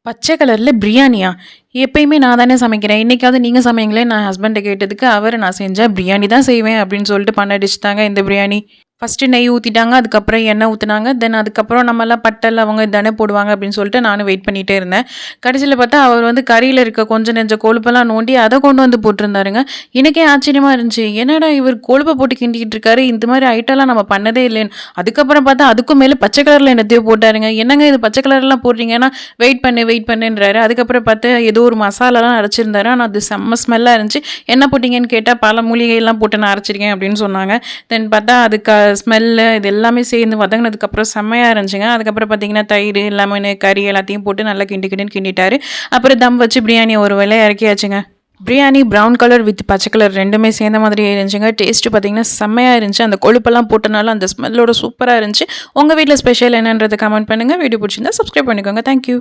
பச்சை கலர்ல பிரியாணியா? எப்பயுமே நான் தானே சமைக்கிறேன். இன்னைக்காவது நீங்க சமைங்களேன் நான் ஹஸ்பண்ட்ட கேட்டதுக்கு, அவரு நான் செஞ்சா பிரியாணி தான் செய்வேன் அப்படின்னு சொல்லிட்டு பண்ண டிஷ் தாங்க இந்த பிரியாணி. ஃபர்ஸ்ட்டு நெய் ஊத்திட்டாங்க. அதுக்கப்புறம் எண்ணெய் ஊத்துனாங்க. தென் அதுக்கப்புறம் நம்மலாம் பட்டை, லவங்கம் இதானே போடுவாங்க அப்படின்னு சொல்லிட்டு நானும் வெயிட் பண்ணிட்டே இருந்தேன். கடைசியில பார்த்தா அவர் வந்து கறியில இருக்க கொஞ்சம் நெஞ்ச கொழுப்பெல்லாம் நோண்டி அத கொண்டு வந்து போட்டிருந்தாருங்க. எனக்கே ஆச்சரியமா இருந்துச்சு. என்னடா இவர் கொழுப்ப போட்டு கிண்டிக்கிட்டு இருக்காரு. இந்த மாரி ஐட்டம்லாம் நம்ம பண்ணதே இல்லைன்னு. அதுக்கப்புறம் பார்த்தா அதுக்கும் மேல பச்சை கலர்ல என்னத்தையோ போட்டாருங்க. என்னங்க இது பச்சை கலர்லாம் போடுறீங்கன்னா, வெயிட் பண்ணுன்றாரு. அதுக்கப்புறம் பார்த்தா ஏதோ ஒரு மசாலாலாம் அரைச்சிருந்தாரு. ஆனா அது செம்ம ஸ்மெல்லா இருந்துச்சு. என்ன போட்டீங்கன்னு கேட்டா, பல மூலிகைலாம் போட்டு நான் அரைச்சிருக்கேன் அப்படின்னு சொன்னாங்க. தென் பார்த்தா அதுக்கு ஸ்மெல்லு இது எல்லாமே சேர்ந்து வதங்கினதுக்கப்புறம் செம்மையா இருந்துச்சுங்க. அதுக்கப்புறம் பார்த்தீங்கன்னா, தயிர், லெமனு, கறி எல்லாத்தையும் போட்டு நல்லா கிண்டிட்டாரு. அப்புறம் தம் வச்சு பிரியாணி ஒரு வேளை இறக்கியாச்சுங்க. பிரியாணி ப்ரவுன் கலர் வித் பச்சை கலர் 2மே சேர்ந்த மாதிரியே இருந்துச்சுங்க. டேஸ்ட்டு பார்த்தீங்கன்னா செம்மையா இருந்துச்சு. அந்த கொழுப்பெல்லாம் போட்டனால அந்த ஸ்மெல்லோட சூப்பரா இருந்துச்சு. உங்க வீட்ல ஸ்பெஷல் என்னன்றத கமெண்ட் பண்ணுங்க. வீடியோ பிடிச்சிருந்தா சப்ஸ்கிரைப் பண்ணிக்கோங்க. Thank you.